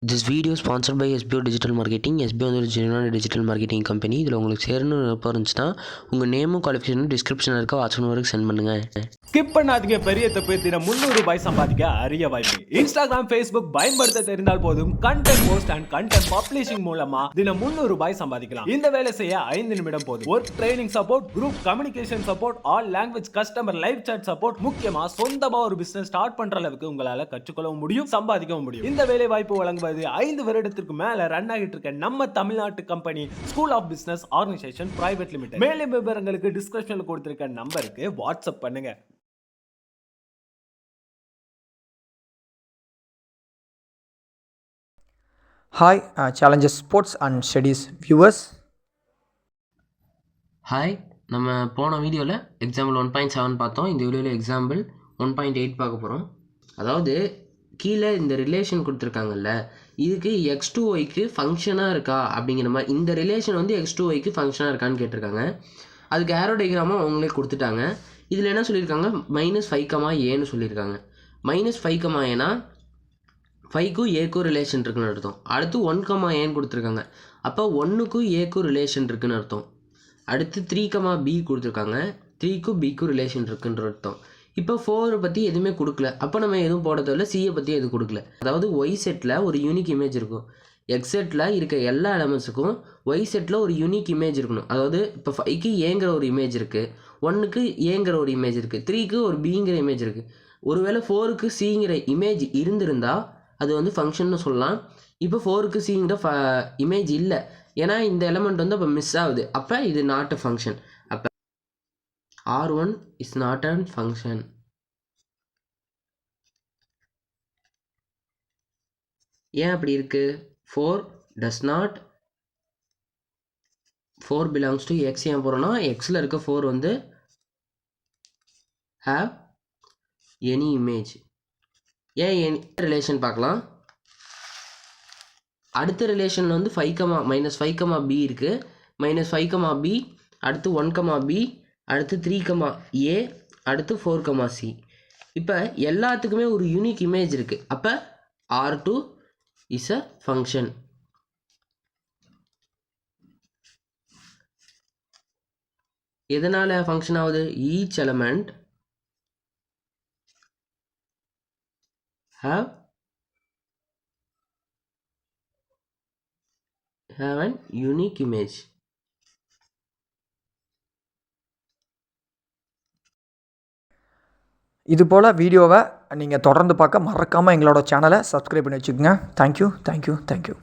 This video is sponsored by SBO Digital Marketing. SBO வந்து ஒரு ஜென்யூனான digital marketing company. இதில் உங்களுக்கு சேரணும்னு விருப்பம் இருந்துச்சுன்னா உங்கள் நேமும் குவாலிஃபிகேஷனும் டிஸ்கிரிப்ஷனில் இருக்க வாட்ஸ்அப் நம்பருக்கு சென்ட் பண்ணுங்கள். ஸ்கிப் பண்ணாதீங்க. பெரிய தப்பு. தினம் 300 ரூபாய் சம்பாதிக்க அரிய வாய்ப்பு. இன்ஸ்டாகிராம், ஃபேஸ்புக் பயன்படுத்த தெரிந்தால் போதும் content post and content publishing மூலமா தினம் 300 ரூபாய் சம்பாதிக்கலாம். இந்த வேலை செய்ய 5 நிமிடம் போதும். Work training support, group communication support, all language customer live chat support, முக்கியமா சொந்தமா ஒரு பிசினஸ் ஸ்டார்ட் பண்ற அளவுக்கு உங்களால கற்றுக்கொள்ளவும் முடியும், சம்பாதிக்கவும் முடியும். இந்த வேலை வாய்ப்பு வழங்குவது 5 வருடத்திற்கு மேல ரன் ஆகிட்டு இருக்க நம்ம தமிழ்நாட்டு company school of business organisation private limited. மேலும் விவரங்களுக்கு டிஸ்கிரிப்ஷன்ல கொடுத்திருக்க நம்பருக்கு வாட்ஸ்அப் பண்ணுங்க. Hi, Challenges Sports and Studies viewers. Hi, நம்ம போன வீடியோவில் எக்ஸாம்பிள் 1.7 பார்த்தோம். இந்த வீடியோவில் எக்ஸாம்பிள் 1.8 பார்க்க போகிறோம். அதாவது கீழே இந்த ரிலேஷன் கொடுத்துருக்காங்கல்ல, இதுக்கு x2yக்கு ஃபங்க்ஷனாக இருக்கா அப்படிங்கிற மாதிரி, இந்த ரிலேஷன் வந்து x2yக்கு ஃபங்க்ஷனாக இருக்கான்னு கேட்டிருக்காங்க. அதுக்கு ஏரோ டயக்ராமும் அவங்களே கொடுத்துட்டாங்க. இதில் என்ன சொல்லியிருக்காங்க, -5, சொல்லியிருக்காங்க. -5, ஃபைக்கும் ஏக்கும் ரிலேஷன் இருக்குன்னு அர்த்தம். அடுத்து 1, கொடுத்துருக்காங்க. அப்போ 1க்கும் ஏக்கும் ரிலேஷன் இருக்குன்னு அர்த்தம். அடுத்து 3, கொடுத்துருக்காங்க. 3க்கும் பிக்கும் ரிலேஷன் இருக்குன்ற அர்த்தம். இப்போ 4 பற்றி எதுவுமே கொடுக்கல. அப்போ நம்ம எதுவும் போட தேவையில்ல. சியை பற்றி எதுவும் கொடுக்கல. அதாவது ஒய் செட்டில் ஒரு யூனிக் இமேஜ் இருக்கும். எக்ஸ் செட்டில் இருக்க எல்லா எலமெண்ட்ஸுக்கும் ஒய் செட்டில் ஒரு யூனிக் இமேஜ் இருக்கணும். அதாவது இப்போ 5க்கு ஏங்கிற ஒரு இமேஜ் இருக்குது, 1க்கு ஏங்கிற ஒரு இமேஜ் இருக்குது, 3க்கு ஒரு பிங்கிற இமேஜ் இருக்குது. ஒருவேளை 4க்கு சிங்கிற இமேஜ் இருந்திருந்தால் அது வந்து ஃபங்க்ஷன்னு சொல்லலாம். இப்போ 4க்கு சிங்கிற இமேஜ் இல்லை, ஏன்னா இந்த எலமெண்ட் வந்து அப்போ மிஸ் ஆகுது. அப்போ இது நாட் அ ஃபங்க்ஷன். அப்போ R1 is not a function. ஏன் அப்படி இருக்கு? 4 does not, 4 belongs to X. ஏன் போகிறோன்னா எக்ஸில் இருக்க 4 வந்து ஹேவ் எனி இமேஜ். ஏன் எனி ரிலேஷன் பார்க்கலாம். அடுத்த ரிலேஷன் வந்து -5, இருக்குது. -5, அடுத்து 1, அடுத்து 3, அடுத்து 4, இப்போ எல்லாத்துக்குமே ஒரு யூனிக் இமேஜ் இருக்குது. அப்போ R2 இஸ் அ ஃபங்க்ஷன். எதனால் ஃபங்க்ஷன் ஆகுது? Each element have an unique image. இது போல் வீடியோவை நீங்கள் தொடர்ந்து பார்க்க மறக்காமல் எங்களோட சேனலை சப்ஸ்கிரைப் பண்ணி வச்சுக்கோங்க. தேங்க்யூ.